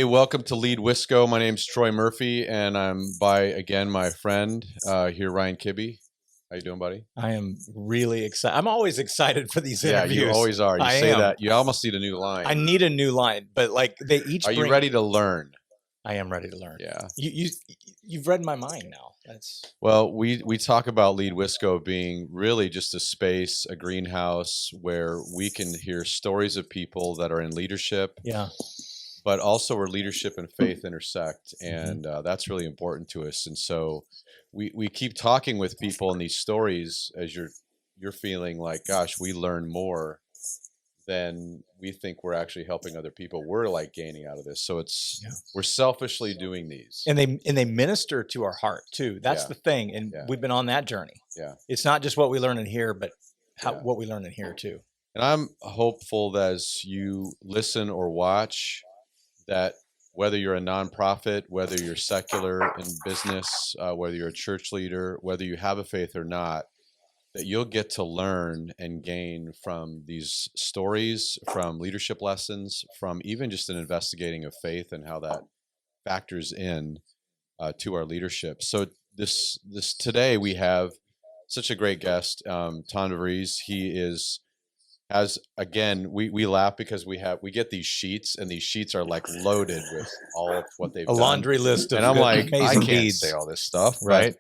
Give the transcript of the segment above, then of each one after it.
Hey, welcome to Lead Wisco. My name's Troy Murphy, and I'm by again my friend here, Ryan Kibbe. How you doing, buddy? I am really excited. I'm always excited for these Yeah, interviews. you always are. You I say am. that. You almost need a new line. I need a new line, but like they each. Are you ready to learn? I am ready to learn. Yeah. You've read my mind now. That's Well, we talk about Lead Wisco being really just a space, a greenhouse where we can hear stories of people that are in leadership. Yeah. But also where leadership and faith intersect, and that's really important to us. And so we keep talking with people in these stories as you're feeling like, gosh, we learn more than we think we're actually helping other people. We're like gaining out of this. So we're selfishly doing these. And they minister to our heart too. That's the thing. And we've been on that journey. Yeah. It's not just what we learn in here, but what we learn in here too. And I'm hopeful that as you listen or watch, that whether you're a nonprofit, whether you're secular in business, whether you're a church leader, whether you have a faith or not, that you'll get to learn and gain from these stories, from leadership lessons, from even just an investigating of faith and how that factors in to our leadership. So this today we have such a great guest, Tom Vries. He has again, we laugh because we get these sheets, and these sheets are like loaded with all of what they've done. A laundry list of and I'm like, I can't deeds. say all this stuff, right?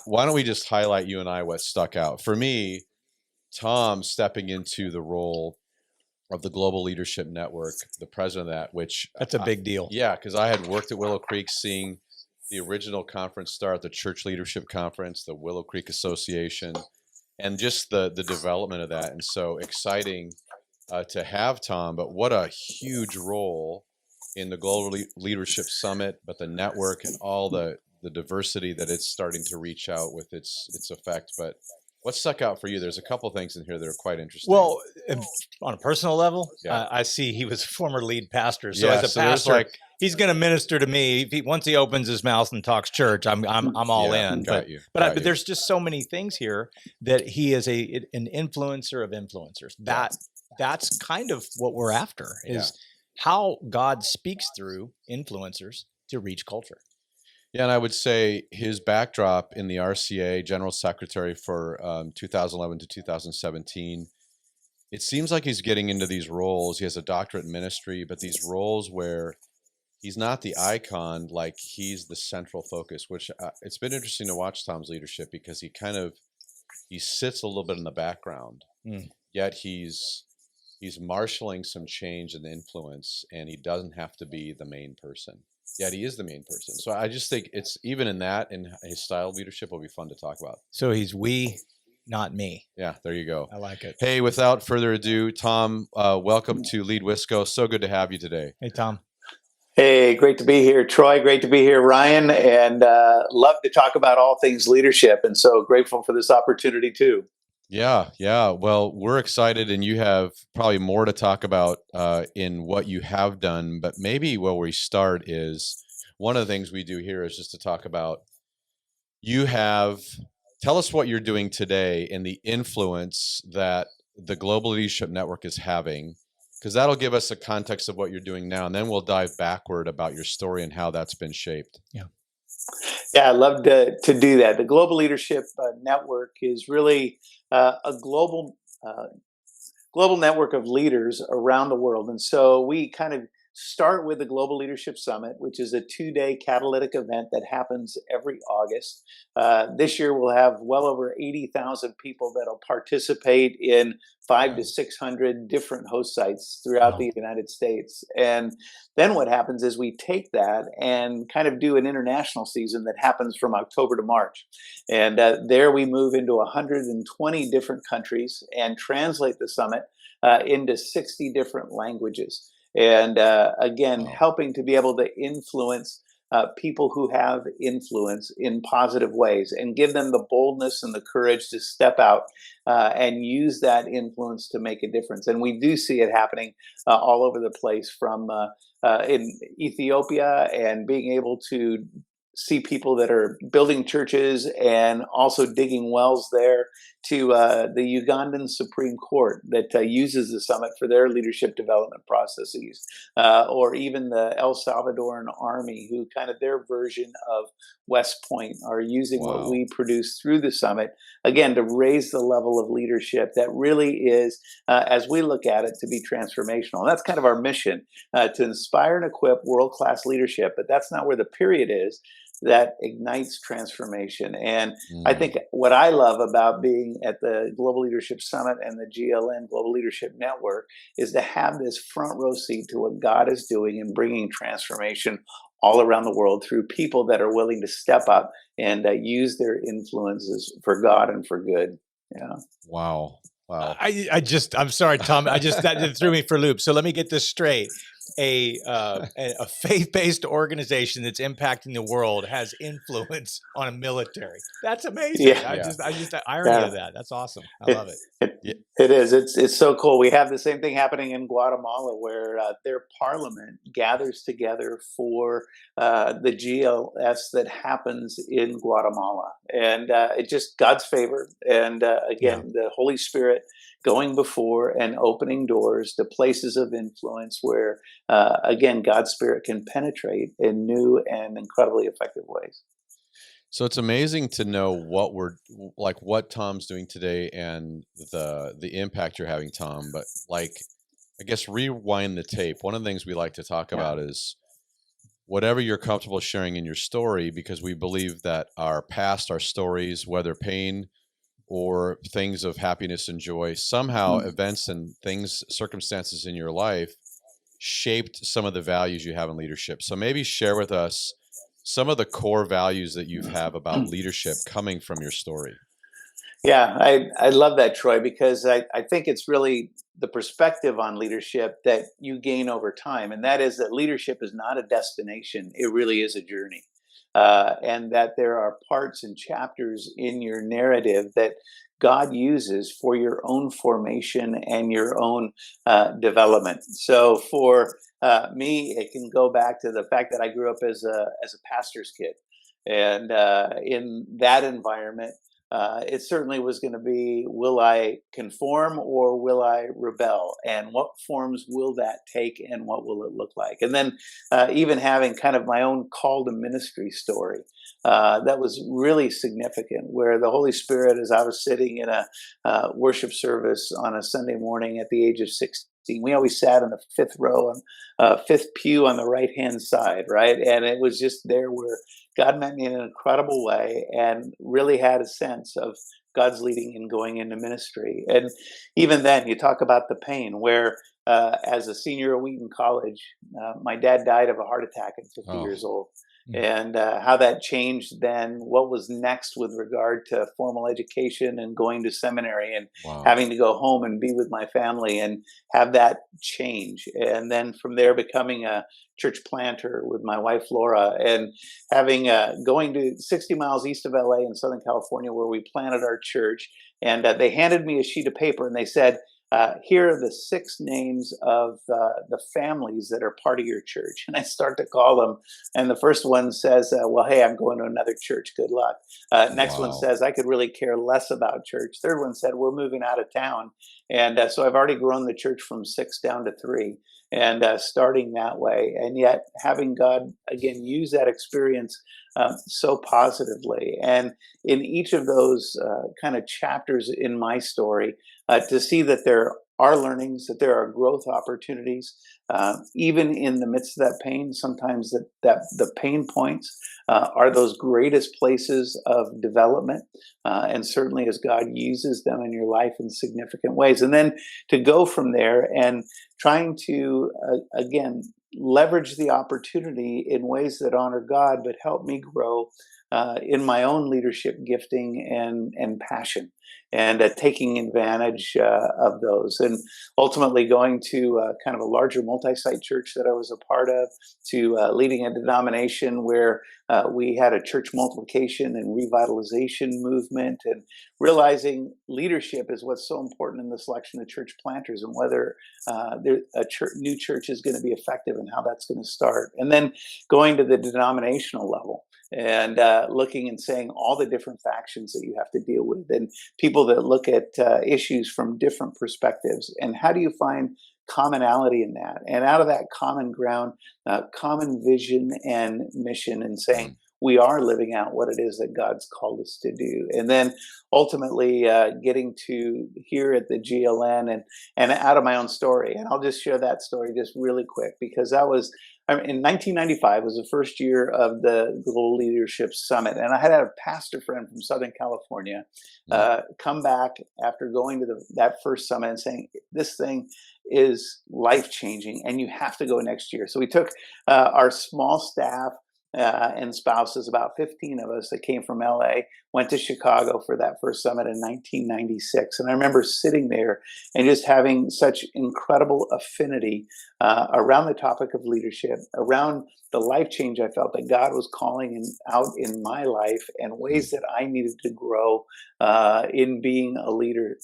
Why don't we just highlight you and I what stuck out for me? Tom stepping into the role of the Global Leadership Network, the president of that, which that's a big deal. Yeah, because I had worked at Willow Creek, seeing the original conference start, the Church Leadership Conference, the Willow Creek Association, and just the development of that. And so exciting to have Tom, but what a huge role in the Global Leadership Summit, but the network and all the diversity that it's starting to reach out with its effect. But what stuck out for you? There's a couple things in here that are quite interesting. Well, on a personal level, I see he was a former lead pastor. So as a pastor, he's going to minister to me. Once he opens his mouth and talks church, I'm all in. But there's just so many things here that he is an influencer of influencers. That's kind of what we're after, is how God speaks through influencers to reach culture. Yeah, and I would say his backdrop in the RCA, General Secretary for 2011 to 2017, it seems like he's getting into these roles. He has a doctorate in ministry, but these roles where he's not the icon, like he's the central focus, which it's been interesting to watch Tom's leadership, because he sits a little bit in the background, yet he's marshaling some change and influence, and he doesn't have to be the main person. Yet he is the main person. So I just think it's even in that, in his style of leadership, will be fun to talk about. So he's we, not me. Yeah, there you go. I like it. Hey, without further ado, Tom, welcome to Lead Wisco. So good to have you today. Hey, Tom. Hey, great to be here, Troy. Great to be here, Ryan. And love to talk about all things leadership. And so grateful for this opportunity too. Yeah. Well, we're excited, and you have probably more to talk about in what you have done. But maybe where we start is one of the things we do here is just to talk about tell us what you're doing today and the influence that the Global Leadership Network is having, because that'll give us a context of what you're doing now. And then we'll dive backward about your story and how that's been shaped. Yeah, I'd love to do that. The Global Leadership Network is really a global network of leaders around the world. And so we kind of start with the Global Leadership Summit, which is a 2-day catalytic event that happens every August. This year we'll have well over 80,000 people that'll participate in 500 to 600 different host sites throughout the United States. And then what happens is we take that and kind of do an international season that happens from October to March. And there we move into 120 different countries and translate the summit into 60 different languages. And again, helping to be able to influence people who have influence in positive ways, and give them the boldness and the courage to step out and use that influence to make a difference. And we do see it happening all over the place, from in Ethiopia, and being able to see people that are building churches and also digging wells there, to the Ugandan Supreme Court that uses the summit for their leadership development processes, or even the El Salvadoran Army, who kind of their version of West Point are using what we produce through the summit, again, to raise the level of leadership that really is, as we look at it, to be transformational. And that's kind of our mission, to inspire and equip world-class leadership. But that's not where the period is. That ignites transformation. And I think what I love about being at the Global Leadership Summit and the GLN Global Leadership Network is to have this front row seat to what God is doing and bringing transformation all around the world through people that are willing to step up and use their influences for God and for good. Yeah. Wow. I'm sorry, Tom. That threw me for a loop. So let me get this straight. A faith-based organization that's impacting the world has influence on a military. That's amazing. Yeah. The irony of that. That's awesome. I love it. It is. It's so cool. We have the same thing happening in Guatemala, where their parliament gathers together for the GLS that happens in Guatemala, and it's just God's favor. And again, the Holy Spirit going before and opening doors to places of influence where, again, God's Spirit can penetrate in new and incredibly effective ways. So it's amazing to know what Tom's doing today and the impact you're having, Tom. But I guess rewind the tape. One of the things we like to talk about is whatever you're comfortable sharing in your story, because we believe that our past, our stories, whether pain or things of happiness and joy, somehow events and things, circumstances in your life shaped some of the values you have in leadership. So maybe share with us some of the core values that you have about leadership coming from your story. Yeah, I love that, Troy, because I think it's really the perspective on leadership that you gain over time. And that is that leadership is not a destination. It really is a journey. And that there are parts and chapters in your narrative that God uses for your own formation and your own development. So for me, it can go back to the fact that I grew up as a pastor's kid. And in that environment, it certainly was going to be, will I conform or will I rebel? And what forms will that take and what will it look like? And then even having kind of my own call to ministry story, that was really significant, where the Holy Spirit, as I was sitting in a worship service on a Sunday morning at the age of 16, we always sat in the fifth row, fifth pew on the right-hand side, right? And it was just there where God met me in an incredible way and really had a sense of God's leading and going into ministry. And even then, you talk about the pain, where as a senior at Wheaton College, my dad died of a heart attack at 50 years old. And how that changed then what was next with regard to formal education and going to seminary and having to go home and be with my family and have that change. And then from there, becoming a church planter with my wife, Laura, and having going to 60 miles east of LA in Southern California, where we planted our church. And they handed me a sheet of paper and they said, here are the 6 names of the families that are part of your church. And I start to call them. And the first one says, well, hey, I'm going to another church. Good luck. Next one says, I could really care less about church. Third one said, we're moving out of town. And so I've already grown the church from 6 down to 3. And starting that way. And yet having God, again, use that experience so positively. And in each of those kind of chapters in my story, to see that there are learnings, that there are growth opportunities, even in the midst of that pain. Sometimes that the pain points are those greatest places of development, and certainly as God uses them in your life in significant ways. And then to go from there and trying to, again, leverage the opportunity in ways that honor God, but help me grow in my own leadership gifting and passion. and taking advantage of those. And ultimately going to kind of a larger multi-site church that I was a part of, to leading a denomination where we had a church multiplication and revitalization movement, and realizing leadership is what's so important in the selection of church planters, and whether new church is going to be effective and how that's going to start. And then going to the denominational level and looking and saying all the different factions that you have to deal with, and people that look at issues from different perspectives, and how do you find commonality in that, and out of that common ground, common vision and mission, and saying we are living out what it is that God's called us to do. And then ultimately getting to here at the GLN, and out of my own story. And I'll just share that story just really quick, because that was in 1995 was the first year of the Global Leadership Summit. And I had a pastor friend from Southern California come back after going to that first summit and saying, this thing is life-changing and you have to go next year. So we took our small staff and spouses, about 15 of us that came from LA, went to Chicago for that first summit in 1996. And I remember sitting there and just having such incredible affinity around the topic of leadership, around the life change I felt that God was calling out in my life, and ways that I needed to grow in being a leader,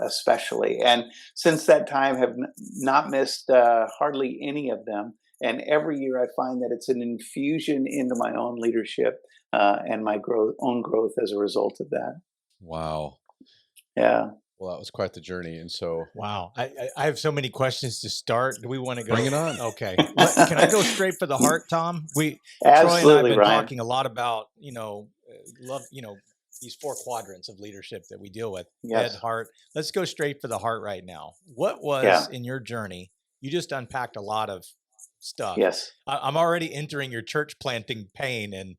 especially. And since that time, have not missed hardly any of them. And every year I find that it's an infusion into my own leadership and my own growth as a result of that. Wow. Yeah. Well, that was quite the journey. And so, wow, I have so many questions to start. Do we want to go? Bring it on. Okay. Can I go straight for the heart, Tom? Troy and I have been Ryan. talking a lot about, love, these 4 quadrants of leadership that we deal with. Yes. Head, heart. Let's go straight for the heart right now. What was in your journey? You just unpacked a lot of stuff. Yes. I'm already entering your church planting pain, and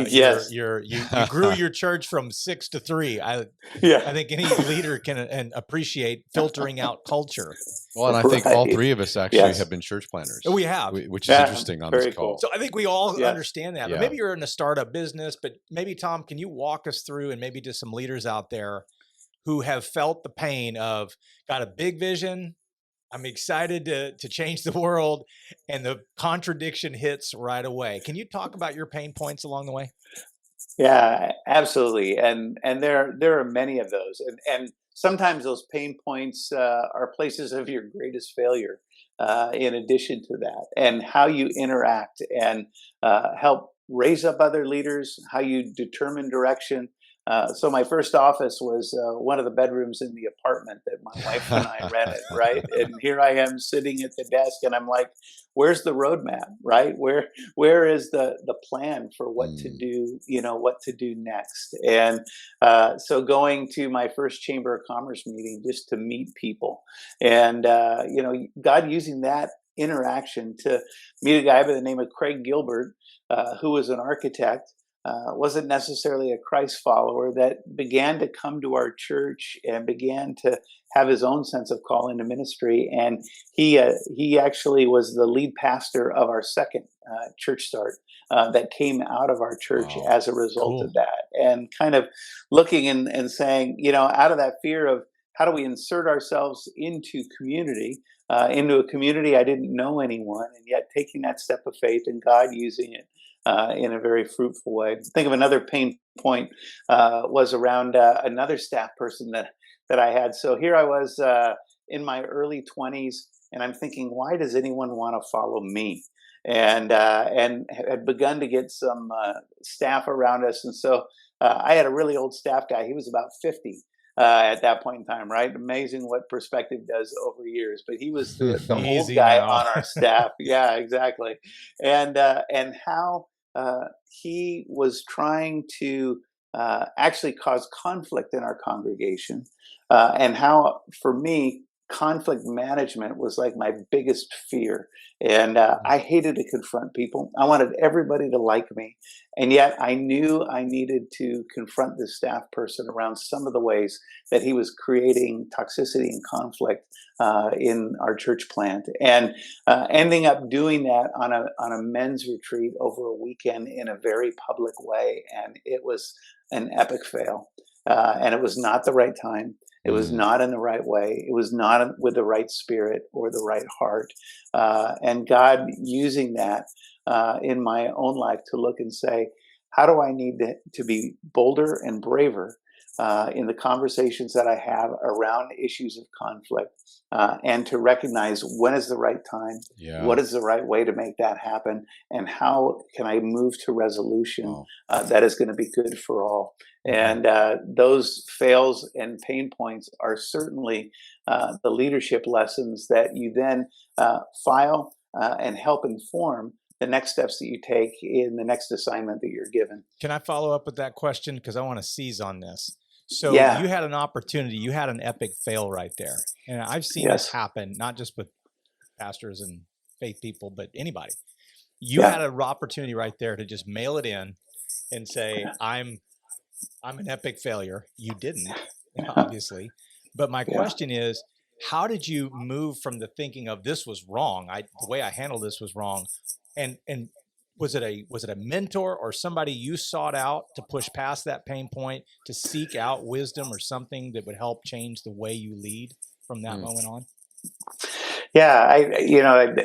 yes. you grew your church from 6 to 3. I think any leader can appreciate filtering out culture. Well, and I think all 3 of us actually have been church planters. Oh, we have, which is interesting on this call. So I think we all understand that. But maybe you're in a startup business, but maybe, Tom, can you walk us through, and maybe to some leaders out there who have felt the pain of, got a big vision, I'm excited to change the world, and the contradiction hits right away. Can you talk about your pain points along the way? Yeah, absolutely. And there are many of those. And sometimes those pain points are places of your greatest failure, in addition to that, and how you interact and help raise up other leaders, how you determine direction. So my first office was one of the bedrooms in the apartment that my wife and I rented, right? And here I am sitting at the desk, and I'm like, where's the roadmap, right? Where is the plan for what to do, what to do next? And so going to my first Chamber of Commerce meeting just to meet people, and God using that interaction to meet a guy by the name of Craig Gilbert, who was an architect. Wasn't necessarily a Christ follower, that began to come to our church and began to have his own sense of call into ministry. And he actually was the lead pastor of our second church start that came out of our church as a result of that. And kind of looking and saying, out of that fear of how do we insert ourselves into into a community I didn't know anyone, and yet taking that step of faith and God using it in a very fruitful way. Think of another pain point was around another staff person that I had. So here I was in my early 20s, and I'm thinking, why does anyone want to follow me? And had begun to get some staff around us, and so I had a really old staff guy. He was about 50. At that point in time, right? Amazing what perspective does over years. But he was the old guy on our staff. Yeah, exactly. And how he was trying to actually cause conflict in our congregation, and how, for me, conflict management was like my biggest fear. And I hated to confront people. I wanted everybody to like me. And yet I knew I needed to confront this staff person around some of the ways that he was creating toxicity and conflict in our church plant. And ending up doing that on a men's retreat over a weekend in a very public way. And it was an epic fail. and it was not the right time. It was not in the right way. It was not with the right spirit or the right heart. And God using that in my own life to look and say, how do I need to be bolder and braver in the conversations that I have around issues of conflict, and to recognize when is the right time, what is the right way to make that happen, and how can I move to resolution that is going to be good for all. And those fails and pain points are certainly the leadership lessons that you then file and help inform the next steps that you take in the next assignment that you're given. Can I follow up with that question? Because I want to seize on this. So you had an opportunity, you had an epic fail right there. And I've seen this happen, not just with pastors and faith people, but anybody. You had an opportunity right there to just mail it in and say, I'm an epic failure. You didn't, obviously. But my question is, how did you move from the thinking of this was wrong, the way I handled this was wrong, and was it a mentor or somebody you sought out to push past that pain point, to seek out wisdom or something that would help change the way you lead from that moment on? Yeah,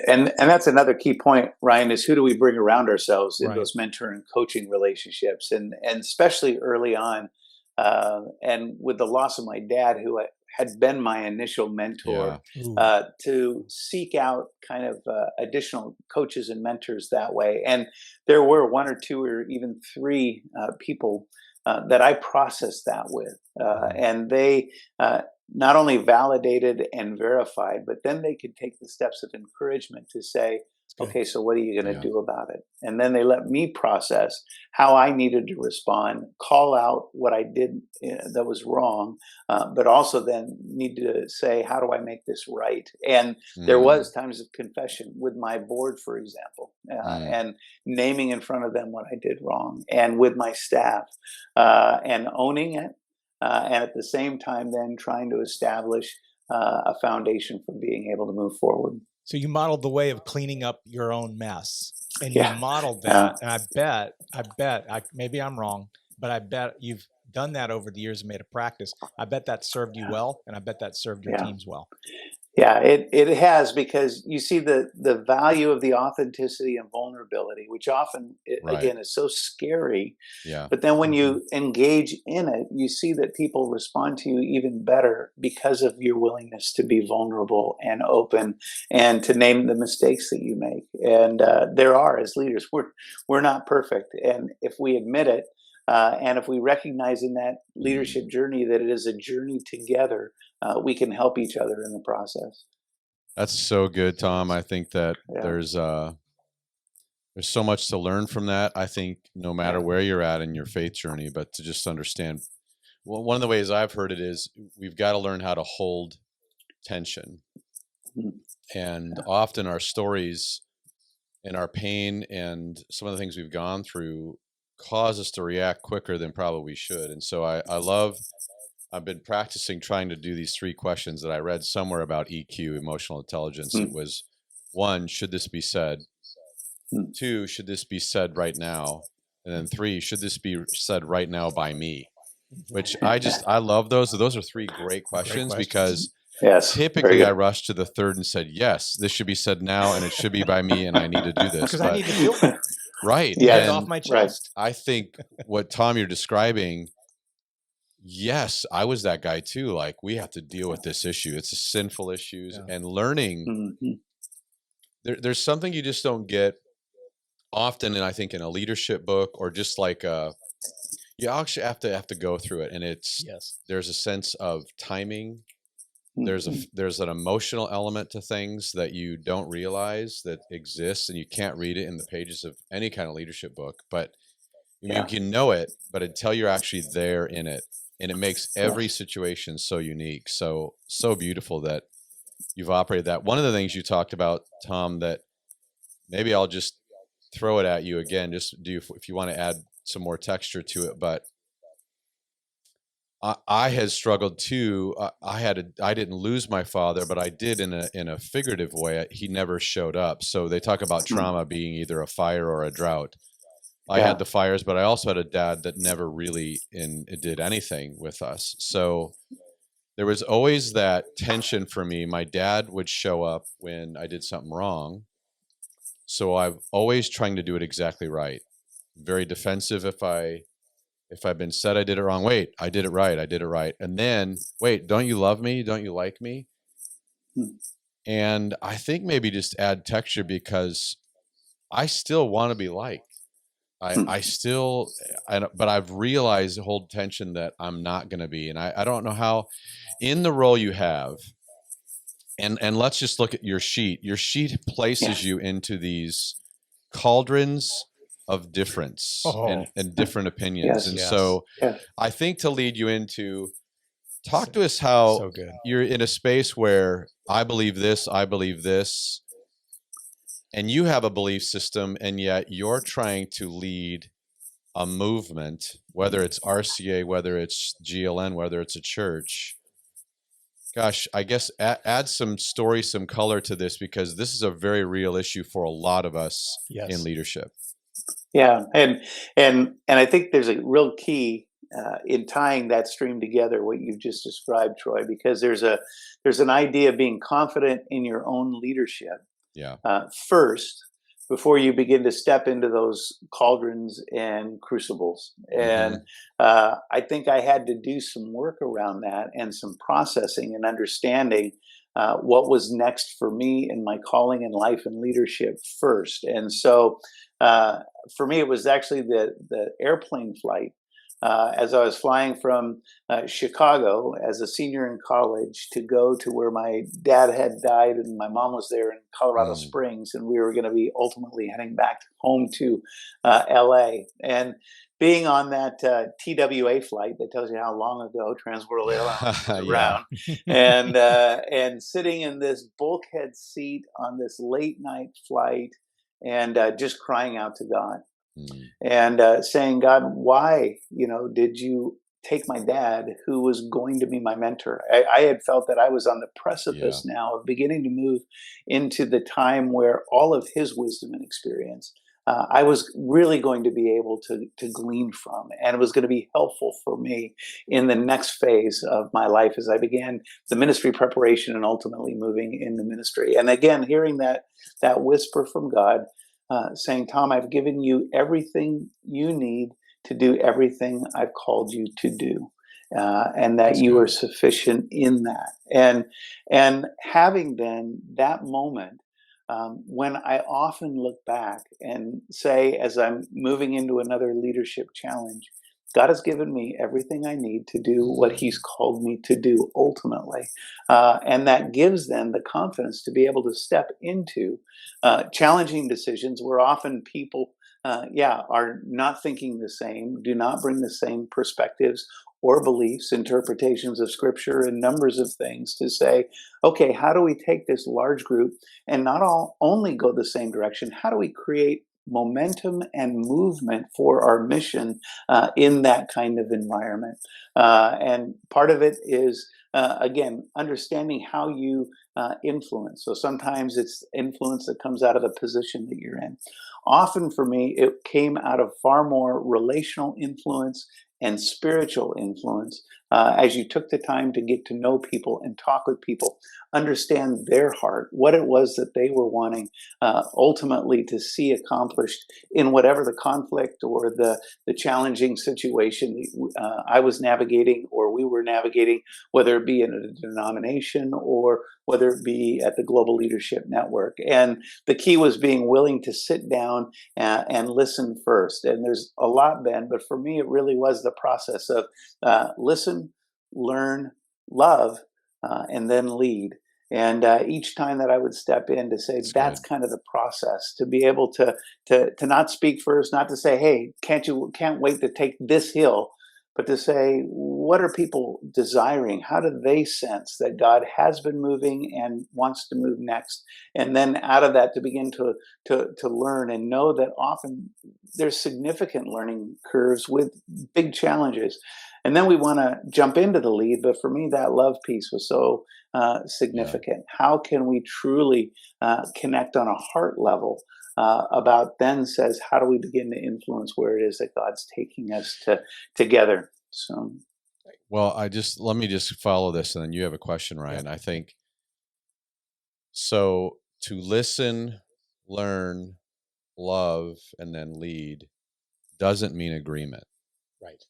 and that's another key point, Ryan, is who do we bring around ourselves in those mentor and coaching relationships, and especially early on, and with the loss of my dad, who had been my initial mentor, to seek out kind of additional coaches and mentors that way. And there were one or two or even three people that I processed that with, and they not only validated and verified, but then they could take the steps of encouragement to say, okay, so what are you going to do about it? And then they let me process how I needed to respond, call out what I did that was wrong, but also then need to say, how do I make this right? And there was times of confession with my board, for example, and naming in front of them what I did wrong, and with my staff, and owning it. And at the same time, then trying to establish a foundation for being able to move forward. So you modeled the way of cleaning up your own mess, and you modeled that. And I bet, maybe I'm wrong, but I bet you've done that over the years and made a practice. I bet that served you well, and I bet that served your teams well. Yeah, it has, because you see the value of the authenticity and vulnerability, which often, again, is so scary. Yeah. But then when you engage in it, you see that people respond to you even better because of your willingness to be vulnerable and open and to name the mistakes that you make. And there are, as leaders, we're not perfect. And if we admit it, and if we recognize in that leadership journey that it is a journey together, we can help each other in the process. That's so good, Tom. I think that there's so much to learn from that. I think no matter where you're at in your faith journey, but to just understand, well, one of the ways I've heard it is we've got to learn how to hold tension. And often our stories and our pain and some of the things we've gone through cause us to react quicker than probably we should. And so I've been practicing trying to do these 3 questions that I read somewhere about EQ, emotional intelligence. It was 1, should this be said? 2, should this be said right now? And then 3, should this be said right now by me? Which I love those. So those are 3 great questions, because typically I rushed to the 3rd and said, yes, this should be said now, and it should be by me, and I need to do this. Because I need to feel better. Right. Yeah. Get off my chest. I think what, Tom, you're describing, yes, I was that guy too. Like, we have to deal with this issue. It's a sinful issues, and learning. There's something you just don't get often, and I think in a leadership book, or just like you actually have to go through it, and there's a sense of timing. There's an emotional element to things that you don't realize that exists, and you can't read it in the pages of any kind of leadership book. But you can know it, but until you're actually there in it, and it makes every situation so unique, so beautiful that you've operated that. One of the things you talked about, Tom, that maybe I'll just throw it at you again, just if you want to add some more texture to it, but I had struggled too. I didn't lose my father, but I did in a figurative way. He never showed up. So they talk about trauma being either a fire or a drought. I had the fires, but I also had a dad that never really did anything with us. So there was always that tension for me. My dad would show up when I did something wrong. So I'm always trying to do it exactly right. Very defensive if I've been said I did it wrong. Wait, I did it right. I did it right. And then, wait, don't you love me? Don't you like me? And I think maybe just add texture because I still want to be liked. I still, but I've realized the whole tension that I'm not going to be. And I don't know how in the role you have, and let's just look at your sheet. Your sheet places you into these cauldrons of difference and different opinions. And so I think to lead you into, talk to us how you're in a space where I believe this, and you have a belief system, and yet you're trying to lead a movement, whether it's RCA, whether it's GLN, whether it's a church. Gosh, I guess add some story, some color to this, because this is a very real issue for a lot of us in leadership. Yeah, and I think there's a real key in tying that stream together, what you've just described, Troy, because there's an idea of being confident in your own leadership. First, before you begin to step into those cauldrons and crucibles. And I think I had to do some work around that and some processing and understanding what was next for me in my calling in life and leadership first. And so for me, it was actually the airplane flight. As I was flying from Chicago as a senior in college to go to where my dad had died and my mom was there in Colorado Springs, and we were going to be ultimately heading back home to LA. And being on that TWA flight that tells you how long ago Trans World Airlines was around, and sitting in this bulkhead seat on this late night flight and just crying out to God. And saying, God, why, did you take my dad, who was going to be my mentor? I had felt that I was on the precipice now of beginning to move into the time where all of his wisdom and experience I was really going to be able to glean from, and it was going to be helpful for me in the next phase of my life as I began the ministry preparation and ultimately moving in the ministry. And again, hearing that whisper from God, saying, Tom, I've given you everything you need to do everything I've called you to do. And that you are sufficient in that. And having then that moment, when I often look back and say, as I'm moving into another leadership challenge, God has given me everything I need to do what he's called me to do ultimately. And that gives them the confidence to be able to step into challenging decisions where often people, are not thinking the same, do not bring the same perspectives or beliefs, interpretations of scripture, and numbers of things to say, okay, how do we take this large group and not only go the same direction? How do we create momentum and movement for our mission in that kind of environment? And part of it is, again, understanding how you influence. So sometimes it's influence that comes out of the position that you're in. Often for me, it came out of far more relational influence and spiritual influence as you took the time to get to know people and talk with people, understand their heart, what it was that they were wanting ultimately to see accomplished in whatever the conflict or the challenging situation I was navigating or we were navigating, whether it be in a denomination or whether it be at the Global Leadership Network. And the key was being willing to sit down and listen first. And there's a lot then, but for me, it really was the process of listen, learn, love, and then lead. And each time that I would step in to say, that's kind of the process, to be able to not speak first, not to say, hey, can't wait to take this hill, but to say, what are people desiring? How do they sense that God has been moving and wants to move next? And then out of that to begin to learn and know that often there's significant learning curves with big challenges. And then we want to jump into the lead. But for me, that love piece was so significant. Yeah. How can we truly connect on a heart level about then says, how do we begin to influence where it is that God's taking us together? So, well, let me just follow this, and then you have a question, Ryan. Yeah. I think so. To listen, learn, love, and then lead doesn't mean agreement. Right.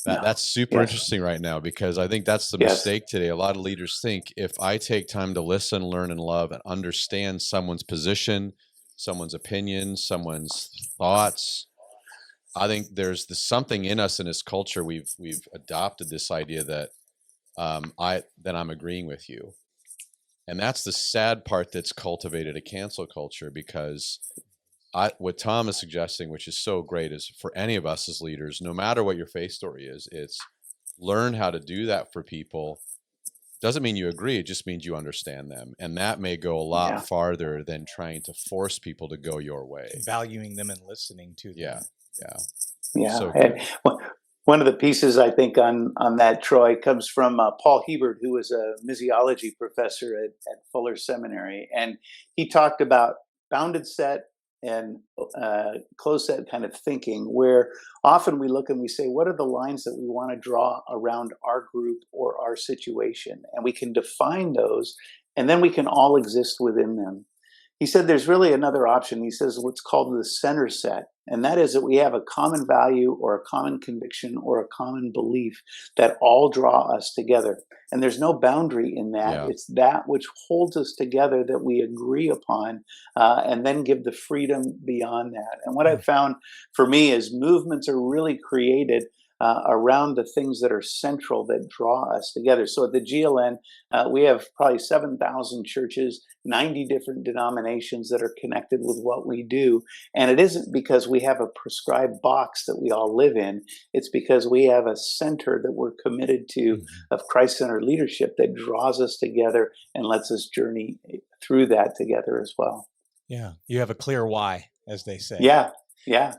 That's super interesting right now, because I think that's the mistake today. A lot of leaders think if I take time to listen, learn, and love and understand someone's position, someone's opinion, someone's thoughts, I think there's something in us in this culture. We've adopted this idea that I'm agreeing with you. And that's the sad part that's cultivated a cancel culture, because what Tom is suggesting, which is so great, is for any of us as leaders, no matter what your faith story is, it's learn how to do that for people. Doesn't mean you agree. It just means you understand them. And that may go a lot farther than trying to force people to go your way. Valuing them and listening to them. Yeah. So and one of the pieces I think on that, Troy, comes from Paul Hebert, who was a missiology professor at Fuller Seminary. And he talked about bounded set and closed set kind of thinking, where often we look and we say, what are the lines that we want to draw around our group or our situation? And we can define those, and then we can all exist within them. He said there's really another option. He says what's called the center set. And that is that we have a common value or a common conviction or a common belief that all draw us together. And there's no boundary in that. Yeah. It's that which holds us together that we agree upon, and then give the freedom beyond that. And what I've found for me is movements are really created around the things that are central that draw us together. So at the GLN, we have probably 7,000 churches, 90 different denominations that are connected with what we do. And it isn't because we have a prescribed box that we all live in. It's because we have a center that we're committed to of Christ-centered leadership that draws us together and lets us journey through that together as well. Yeah. You have a clear why, as they say. Yeah,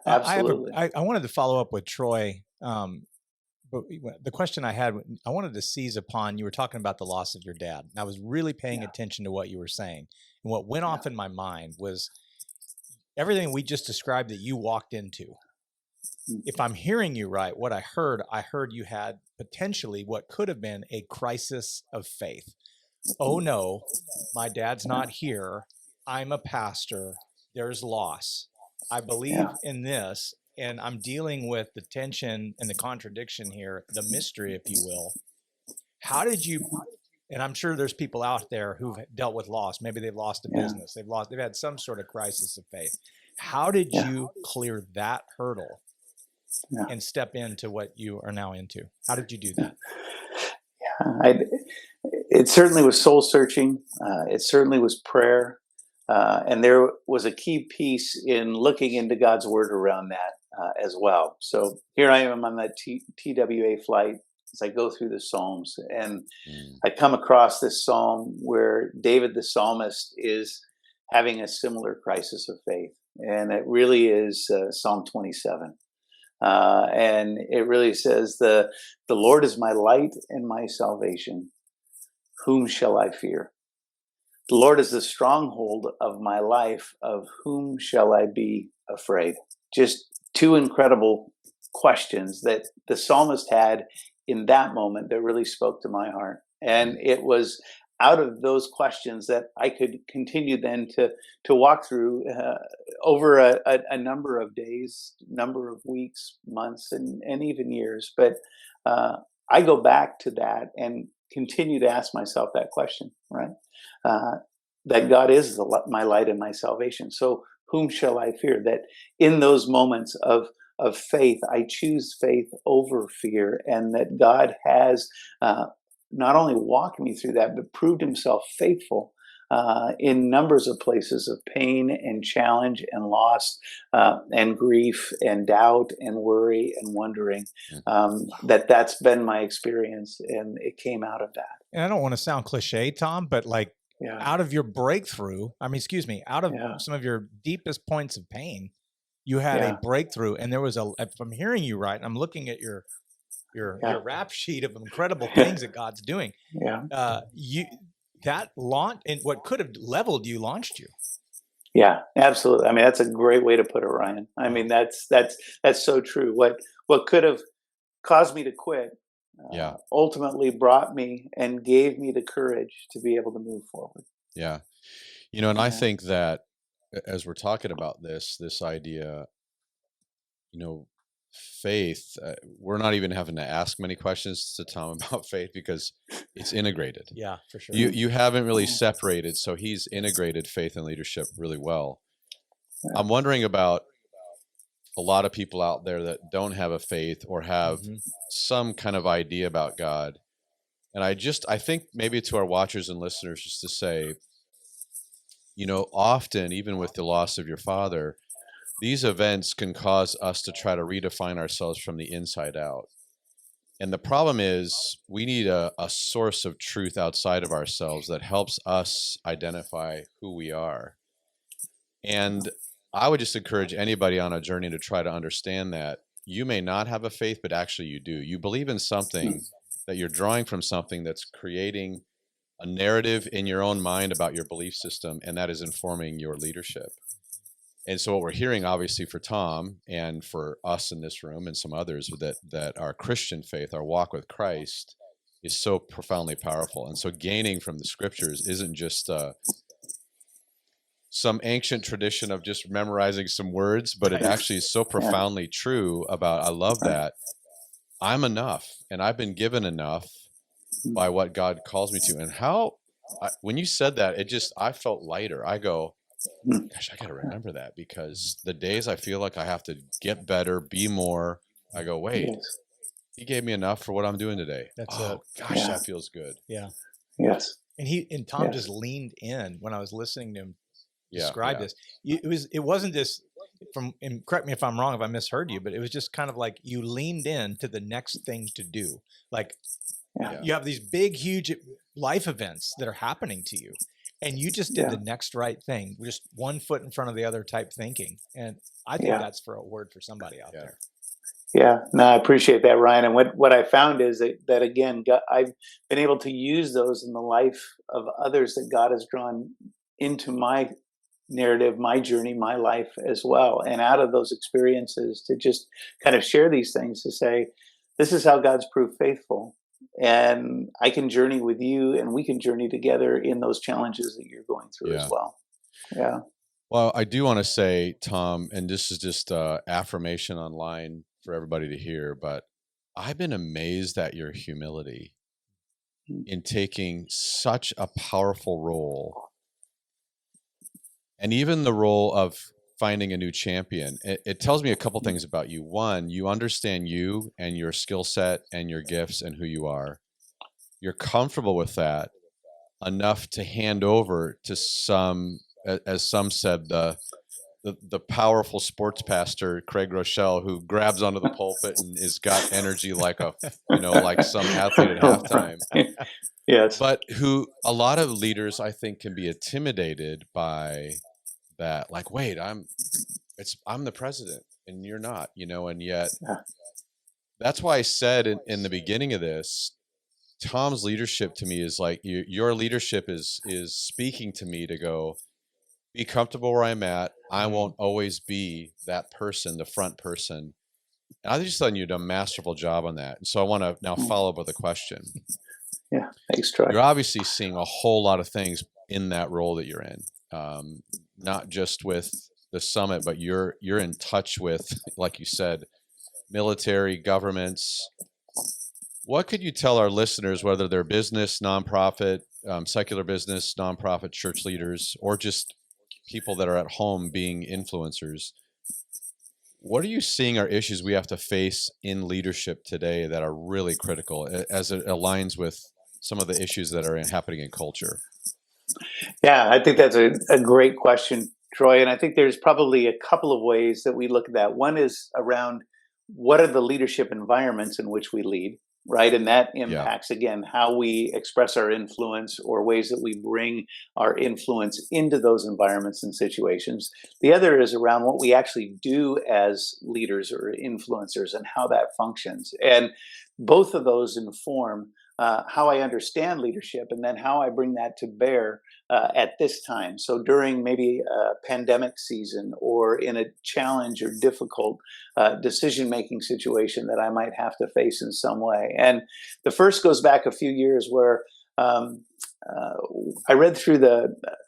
absolutely. I wanted to follow up with Troy. But the question I had, I wanted to seize upon, you were talking about the loss of your dad. And I was really paying attention to what you were saying. And what went off in my mind was everything we just described that you walked into. If I'm hearing you right, what I heard you had potentially what could have been a crisis of faith. Oh no, my dad's not here. I'm a pastor. There's loss. I believe in this. And I'm dealing with the tension and the contradiction here, the mystery, if you will. How did you, and I'm sure there's people out there who've dealt with loss. Maybe they've lost a business. They've had some sort of crisis of faith. How did you clear that hurdle and step into what you are now into? How did you do that? It certainly was soul searching. It certainly was prayer. And there was a key piece in looking into God's word around that as well. So here I am on that TWA flight as I go through the Psalms, and I come across this psalm where David the psalmist is having a similar crisis of faith. And it really is Psalm 27. And it really says, the Lord is my light and my salvation. Whom shall I fear? The Lord is the stronghold of my life. Of whom shall I be afraid? Just two incredible questions that the psalmist had in that moment that really spoke to my heart. And it was out of those questions that I could continue then to walk through over a number of days, number of weeks, months, and even years. But I go back to that and continue to ask myself that question, right? That God is my light and my salvation. So whom shall I fear? That in those moments of faith, I choose faith over fear, and that God has not only walked me through that, but proved himself faithful in numbers of places of pain and challenge and loss and grief and doubt and worry and wondering. That's been my experience, and it came out of that. And I don't want to sound cliche, Tom, but like out of your breakthrough, out of some of your deepest points of pain, you had a breakthrough, and there was if I'm hearing you right, and I'm looking at your rap sheet of incredible things that God's doing. That launch, and what could have leveled you, launched you. Yeah, absolutely. I mean, that's a great way to put it, Ryan. I mean, that's so true. What could have caused me to quit, ultimately brought me and gave me the courage to be able to move forward. Yeah. And I think that as we're talking about this idea, faith, we're not even having to ask many questions to Tom about faith because it's integrated. Yeah, for sure. You haven't really separated, so he's integrated faith and leadership really well. I'm wondering about a lot of people out there that don't have a faith or have some kind of idea about God. And I think maybe to our watchers and listeners, just to say, often, even with the loss of your father, these events can cause us to try to redefine ourselves from the inside out. And the problem is we need a source of truth outside of ourselves that helps us identify who we are. And I would just encourage anybody on a journey to try to understand that you may not have a faith, but actually you do. You believe in something, that you're drawing from something that's creating a narrative in your own mind about your belief system, and that is informing your leadership. And so what we're hearing, obviously, for Tom and for us in this room and some others, that our Christian faith, our walk with Christ, is so profoundly powerful. And so gaining from the scriptures isn't just some ancient tradition of just memorizing some words, but it actually is so profoundly true about, I love that, I'm enough, and I've been given enough by what God calls me to. And when you said that, I felt lighter. I go, gosh, I got to remember that, because the days I feel like I have to get better, be more, I go, wait, he gave me enough for what I'm doing today. Gosh, that feels good. Yeah. Yes. And Tom just leaned in when I was listening to him describe this. It wasn't this and correct me if I'm wrong, if I misheard you, but it was just kind of like you leaned in to the next thing to do. Like you have these big, huge life events that are happening to you, and you just did the next right thing, just one foot in front of the other type thinking. And I think that's for a word for somebody out there. Yeah, no, I appreciate that, Ryan. And what I found is that again, I've been able to use those in the life of others that God has drawn into my narrative, my journey, my life as well. And out of those experiences, to just kind of share these things, to say, this is how God's proved faithful. And I can journey with you, and we can journey together in those challenges that you're going through as well. Yeah. Well, I do want to say, Tom, and this is just affirmation online for everybody to hear, but I've been amazed at your humility in taking such a powerful role, and even the role of finding a new champion. It tells me a couple things about you. One, you understand you and your skill set and your gifts and who you are. You're comfortable with that enough to hand over to some, as some said, the powerful sports pastor, Craig Rochelle, who grabs onto the pulpit and is got energy like like some athlete at halftime. Yes. But who a lot of leaders, I think, can be intimidated by that. Like, wait, I'm the president and you're not, and yet that's why I said in the beginning of this, Tom's leadership to me is like your leadership is speaking to me to go, be comfortable where I'm at. I won't always be that person, the front person. And I just thought you'd done a masterful job on that. And so I want to now follow up with a question. Yeah, thanks, Troy. You're obviously seeing a whole lot of things in that role that you're in, not just with the summit, but you're in touch with, like you said, military, governments. What could you tell our listeners, whether they're business, nonprofit, secular business, nonprofit, church leaders, or just people that are at home being influencers? What are you seeing are issues we have to face in leadership today that are really critical as it aligns with some of the issues that are happening in culture? Yeah, I think that's a great question, Troy. And I think there's probably a couple of ways that we look at that. One is around what are the leadership environments in which we lead, right? And that impacts, again, how we express our influence or ways that we bring our influence into those environments and situations. The other is around what we actually do as leaders or influencers and how that functions. And both of those inform how I understand leadership and then how I bring that to bear at this time. So during maybe a pandemic season or in a challenge or difficult decision-making situation that I might have to face in some way. And the first goes back a few years where I read through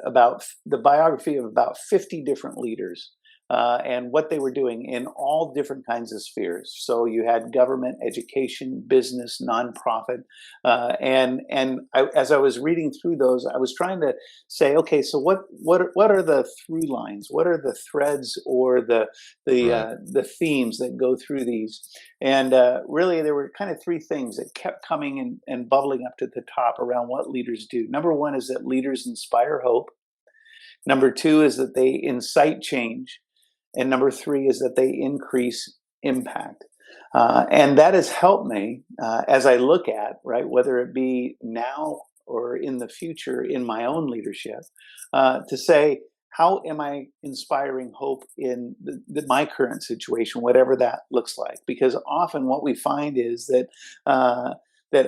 about the biography of about 50 different leaders and what they were doing in all different kinds of spheres. So you had government, education, business, nonprofit, as I was reading through those, I was trying to say, okay, so what are the through lines? What are the threads or the themes that go through these? And really, there were kind of three things that kept coming and bubbling up to the top around what leaders do. Number one is that leaders inspire hope. Number two is that they incite change. And number three is that they increase impact. And that has helped me as I look at, right, whether it be now or in the future in my own leadership, to say, how am I inspiring hope in my current situation, whatever that looks like? Because often what we find is that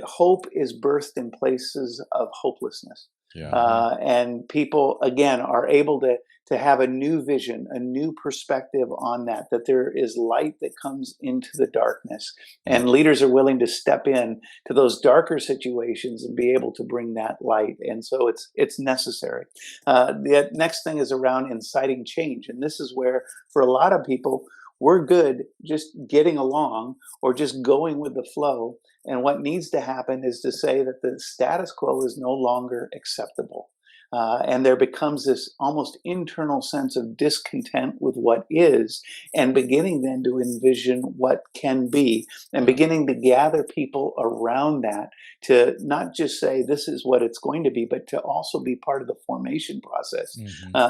hope is birthed in places of hopelessness. And people, again, are able to have a new vision, a new perspective on that there is light that comes into the darkness. And leaders are willing to step in to those darker situations and be able to bring that light. And so it's necessary. The next thing is around inciting change. And this is where, for a lot of people, we're good just getting along or just going with the flow. And what needs to happen is to say that the status quo is no longer acceptable. And there becomes this almost internal sense of discontent with what is, and beginning then to envision what can be, and beginning to gather people around that to not just say this is what it's going to be, but to also be part of the formation process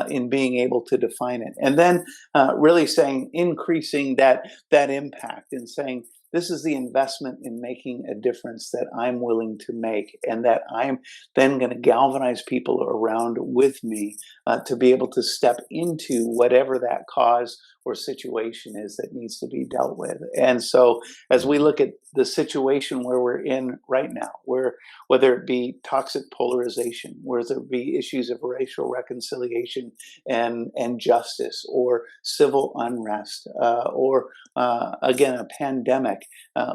in being able to define it. And then really saying, increasing that impact and saying, this is the investment in making a difference that I'm willing to make, and that I'm then going to galvanize people around with me to be able to step into whatever that cause or situation is that needs to be dealt with. And so as we look at the situation where we're in right now, whether it be toxic polarization, whether it be issues of racial reconciliation and justice, or civil unrest, or again, a pandemic,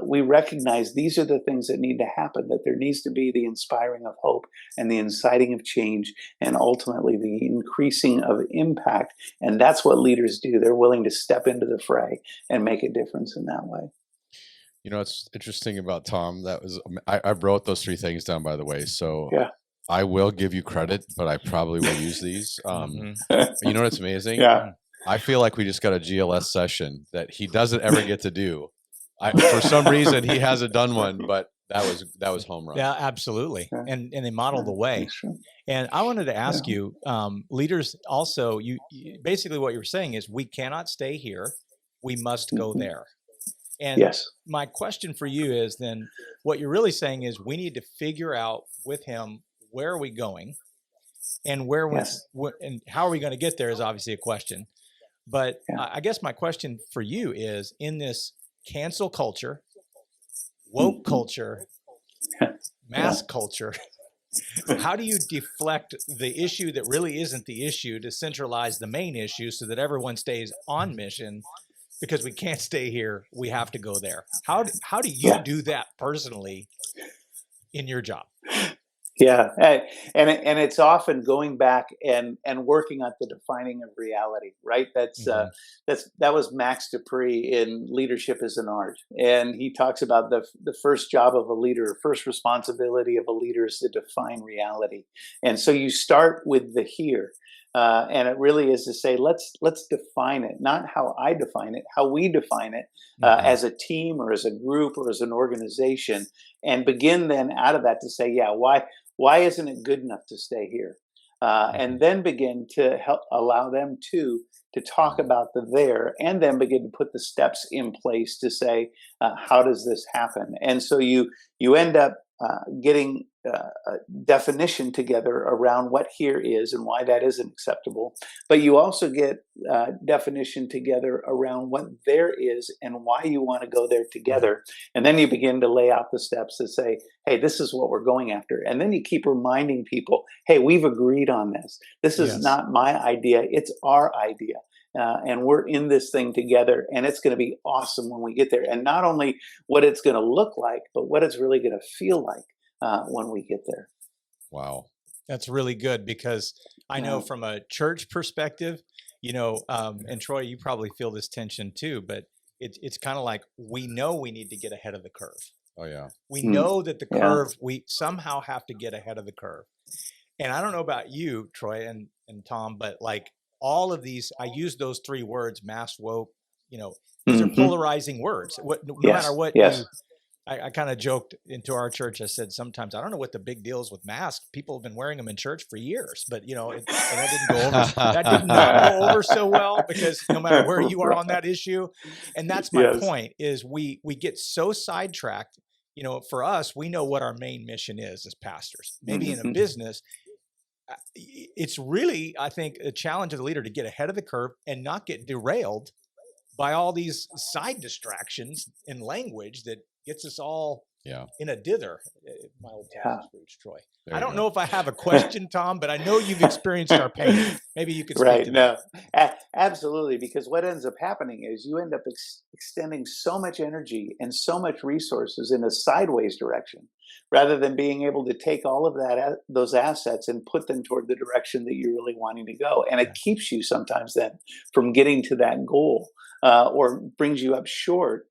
we recognize these are the things that need to happen, that there needs to be the inspiring of hope and the inciting of change, and ultimately the increasing of impact. And that's what leaders do. They're willing to step into the fray and make a difference in that way. You know, it's interesting about Tom. I wrote those three things down, by the way. So yeah. I will give you credit, but I probably will use these. You know what's amazing? Yeah. I feel like we just got a GLS session that he doesn't ever get to do. For some reason, he hasn't done one, but that was home run. Yeah, absolutely. Yeah. And they model the way. And I wanted to ask you, leaders also, you basically what you're saying is we cannot stay here. We must go there. And my question for you is then, what you're really saying is we need to figure out with him, where are we going, and and how are we going to get there is obviously a question. But I guess my question for you is, in this cancel culture, woke culture, mass culture, how do you deflect the issue that really isn't the issue to centralize the main issue so that everyone stays on mission? Because we can't stay here, we have to go there. How do you do that personally in your job? Yeah, and it's often going back and working at the defining of reality, right? That was Max Dupree in Leadership is an Art, and he talks about the first job of a leader, first responsibility of a leader is to define reality, and so you start with the here. And it really is to say, let's define it, not how I define it, how we define it as a team or as a group or as an organization, and begin then out of that to say, why isn't it good enough to stay here? and then begin to help allow them to talk about the there, and then begin to put the steps in place to say, how does this happen? And so you end up getting a definition together around what here is and why that isn't acceptable. But you also get definition together around what there is and why you want to go there together. And then you begin to lay out the steps that say, hey, this is what we're going after. And then you keep reminding people, hey, we've agreed on this. This is not my idea. It's our idea. And we're in this thing together, and it's going to be awesome when we get there. And not only what it's going to look like, but what it's really going to feel like when we get there. Wow. That's really good, because I know from a church perspective, and Troy, you probably feel this tension too, but it's kind of like, we know we need to get ahead of the curve. Oh yeah. We know that the curve, we somehow have to get ahead of the curve. And I don't know about you, Troy and Tom, but like, all of these, I use those three words, mass, woke, these are polarizing words. No matter what I kind of joked into our church. I said, sometimes, I don't know what the big deal is with masks. People have been wearing them in church for years, but that didn't go over. That did not go over so well, because no matter where you are on that issue. And that's my point, is we get so sidetracked. For us, we know what our main mission is as pastors. Maybe in a business, it's really, I think, a challenge of the leader to get ahead of the curve and not get derailed by all these side distractions in language that gets us all in a dither. My old Catholic speech, Troy. I don't know if I have a question, Tom, but I know you've experienced our pain. Maybe you could speak to that. Absolutely, because what ends up happening is you end up extending so much energy and so much resources in a sideways direction, rather than being able to take all of those assets and put them toward the direction that you're really wanting to go. And it keeps you sometimes then from getting to that goal, or brings you up short,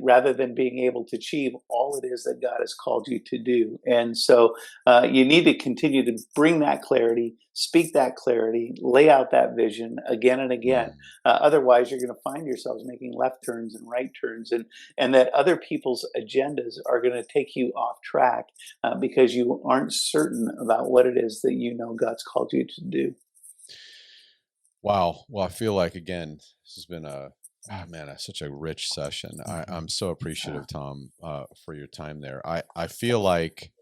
rather than being able to achieve all it is that God has called you to do. And so you need to continue to bring that clarity, speak that clarity, lay out that vision again and again. Otherwise, you're going to find yourselves making left turns and right turns, and that other people's agendas are going to take you off track because you aren't certain about what it is that God's called you to do. Wow. Well, I feel like, again, this has been such a rich session. I'm so appreciative, Tom, for your time there. I feel like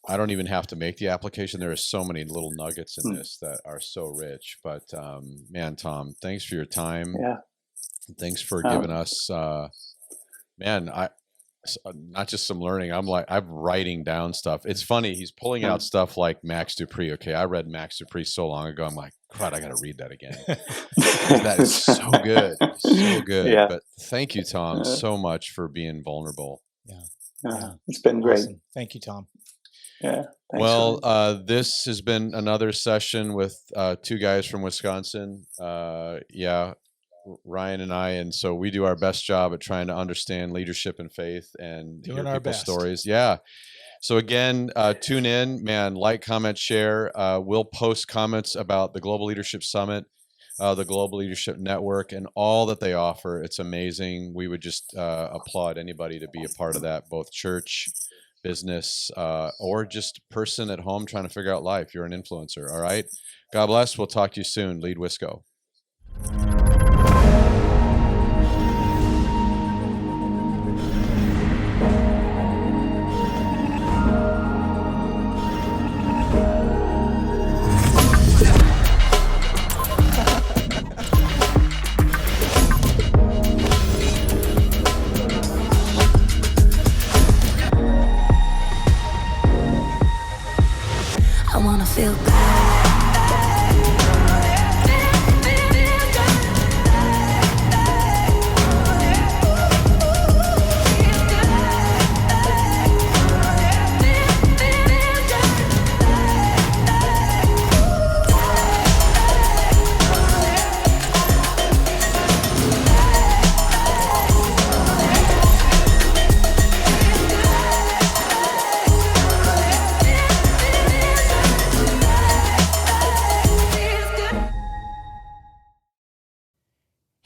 I don't even have to make the application. There are so many little nuggets in this that are so rich. But man, Tom, thanks for your time. Yeah. Thanks for giving us, not just some learning. I'm writing down stuff. It's funny. He's pulling out stuff like Max Dupree. Okay, I read Max Dupree so long ago. I'm like, crud, I got to read that again. That is so good. So good. Yeah. But thank you, Tom, so much for being vulnerable. Yeah. It's been great. Awesome. Thank you, Tom. Yeah. Well, this has been another session with two guys from Wisconsin. Ryan and I, and so we do our best job at trying to understand leadership and faith and hear people's stories. Yeah. So again, tune in, man, like, comment, share. We'll post comments about the Global Leadership Summit, the Global Leadership Network, and all that they offer. It's amazing. We would just applaud anybody to be a part of that, both church, business, or just person at home trying to figure out life. You're an influencer. All right. God bless. We'll talk to you soon. Lead Wisco. Feel bad.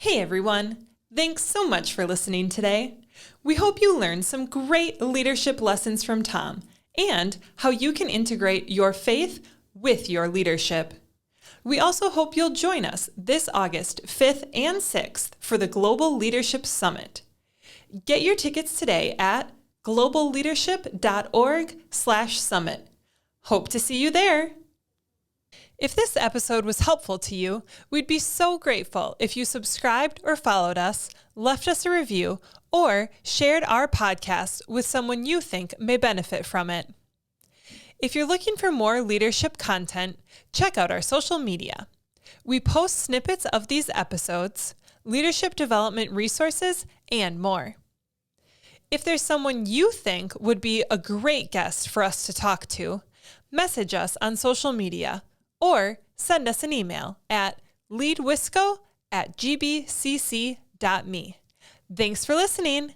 Hey everyone, thanks so much for listening today. We hope you learned some great leadership lessons from Tom and how you can integrate your faith with your leadership. We also hope you'll join us this August 5th and 6th for the Global Leadership Summit. Get your tickets today at globalleadership.org/summit. Hope to see you there. If this episode was helpful to you, we'd be so grateful if you subscribed or followed us, left us a review, or shared our podcast with someone you think may benefit from it. If you're looking for more leadership content, check out our social media. We post snippets of these episodes, leadership development resources, and more. If there's someone you think would be a great guest for us to talk to, message us on social media or send us an email at leadwisco@gbcc.me. Thanks for listening.